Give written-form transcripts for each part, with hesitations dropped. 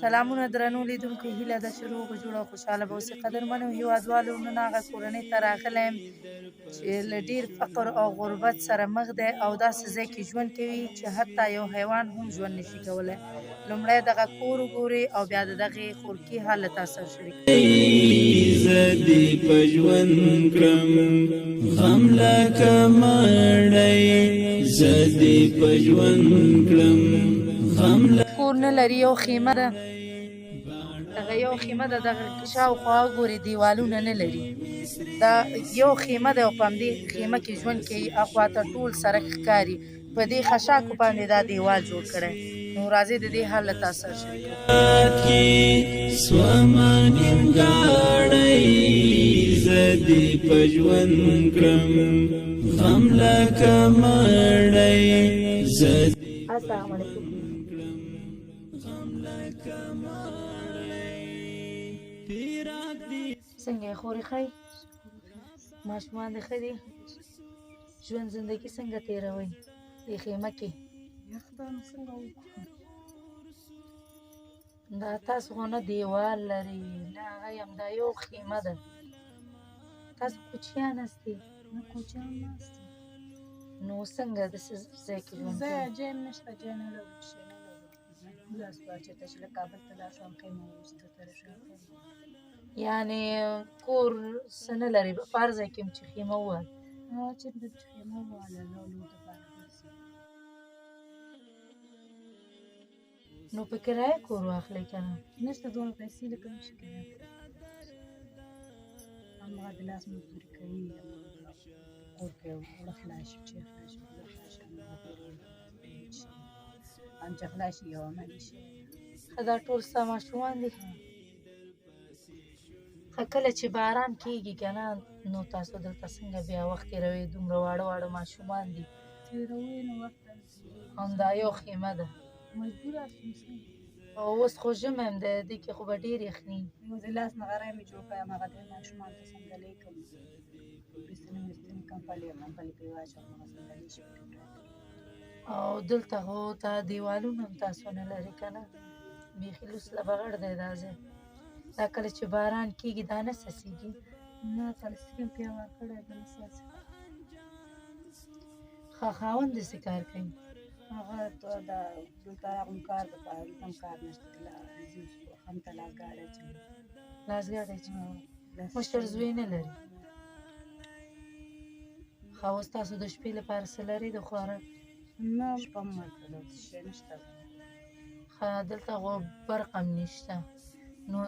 سلامونه درنو لیدونکو، هیله ده چې روغ جوړ او خوشحاله به اوسئ. قدرمنو هیوادوالو، نن هغه کورنۍ ته راغلی یم چې له ډېر فقر او غربت سره مخ دی او داسې ځای کې ژوند کوي چې حتی یو حیوان هم ژوند نشي کولی. لومړی دغه کور وګورئ او بیا د دغې خورکي حال له تاسو سره شریک زه دې په ژوند کړم غم لکه مړی، زه دې په ژوند کړم غم کور نه لري، یو خیمه ده. دغه یو خیمه ده، دغه شاوخوا وګورئ دیوالونه نه لري. دا یو خیمه ده او په همدې خیمه کې ژوند کوي. اخوا ته ټول سړک ښکاري، په دې خشاکو باندې دا دیوال جوړ کړی. نو راځئ د دې حال له تاسو سره شریک کړو. زه دې په ژوند کړم غم لکه مړی. السلام علیکم. څنګه یې خورې ښی؟ ماشومان دې ښه دي؟ ژوند زندګي څنګه تېروئ دې خیمه کې؟ دا تاسو خو نه دیوال لري نه هغه یم، دا یو خیمه ده. تاسو کوچیان هستئ؟ نه کوچیان ناست یم. نو څنګه داسې ځای کې ژوند کوئ؟ جای نشته، جای نه لرو، شی نه لرو. لاس چېرته چې له کابل ته لاړ شم خیمه وروسته ته راشم. یعنې کور څه نه لري، په هر ځای کې چې خیمه ووهل. چېرته چې خیمه ووهله لولو دپاره ګرځي. نو په کرایه کور واخلئ که نه؟ نشته دومره پیسې لکه نشي کولی. هماغه د لاس مزدوري کوي، کور کې اوړه خلاص شي، چې خلاص شي، اوړه خلاص شي، هم چې خلاص شي یو عملي شي. ښه، دا ټول ستا ماشومان دي؟ ښه، کله چې باران کېږي که نه، نو تاسو دلته څنګه بیا وخت تېروئ؟ دومره واړه واړه ماشومان دي. تېروي نو وخت همدا یو خیمه ده. مجبور هستم څنګه. او اوس خو ژمی هم دی، دې کې خو به ډېر یخني. یو د لاس نغری مې جوړ کړی، هماغه درې ماشومان ته سندلې کوم، بستنې مستنې کمپلې ممپلې پرې واچوم، هغه سندلې شي پرې پراتې. او دلته خو دا دیوالونه هم تاسو نه لرئ که نه؟ بیخي لوڅ لبغړ دی دا ځای. دا کله چې باران کېږي دا نه څڅېږي؟ نه، کلسټریم پې هوار کړی دی، نه څڅي. ښه، خاوند دې څه کار کوي؟ هغه دلته راغلم کار دپاره، دلته هم کار نشته، همته لاسګاډی اچوي. لاسګاډی اچوي؟ مشر زوی نه لري؟ ښه، اوس تاسو د شپې لپاره څه لرئ د خوراک؟ نه، شپه هم هلته داسې شی نشته. ښه، دلته خو برق هم نشته. نو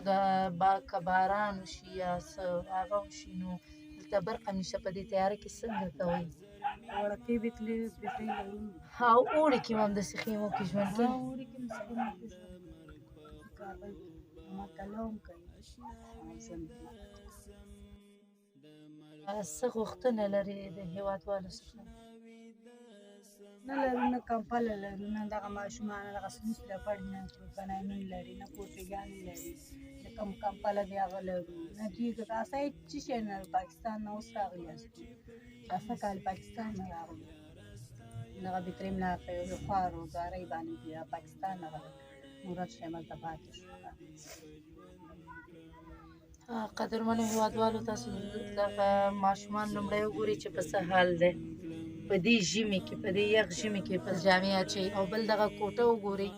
که باران وشي یا څه هغه وشي، نو دلته برق هم نشته، په دې تیاره کې څنګه کوئ؟ وړکۍ بترۍ لرو. او اوړي کې هم همداسې خیمو کې ژوند کوئ؟ اوړي کې هم خیمو کې ژوند کوي، کابل کې مطالعه هم کوي. څه غوښتنه لرې د هېوادوالو څخه؟ نه لرو، نه کمپله لرو، نه دغه ماشومان دغه سموس لپړې، نه بنانون لري، نه کورتګانې لري، نه کوم کمپله دی هغه لرو، نه کېږي. تاسې څه شی نه لرو، پاکستان نه اوس راغلي یاستو، اته کال پاکستان نه راغلو. دغه بترۍ مې لا په یو خوا روزګارۍ باندې پاکستان نه راغلی، نو رد شوم، هلته پاتې شوم. قدرمنو هېوادوالو، تاسو دغه ماشومان لومړی وګورئ چې په څه حال دی. په دې ژمي کې، په دې یخ ژمي کې په جامې اچوي. او بل دغه کوټه وګورئ،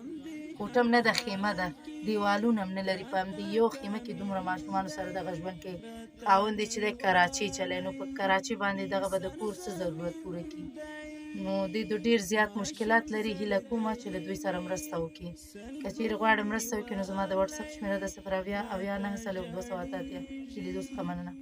کوټه هم نه ده، خیمه ده، دیوالونه هم نه لري. په همدې یو خیمه کې دومره ماشومانو سره دغه ژوند کوي. خاوند یې چې دی کراچۍ چلی، نو په کراچۍ باندې دغه به د کور څه ضرورت پوره کړي. نو دوی ډېر زیات مشکلات لري. هیله کومه چې له دوی سره مرسته وکړي. که چېرې غواړئ مرسته وکړي، نو زما د وټساپ شمېره ده 080 90 278. د لیدو څخه مننه.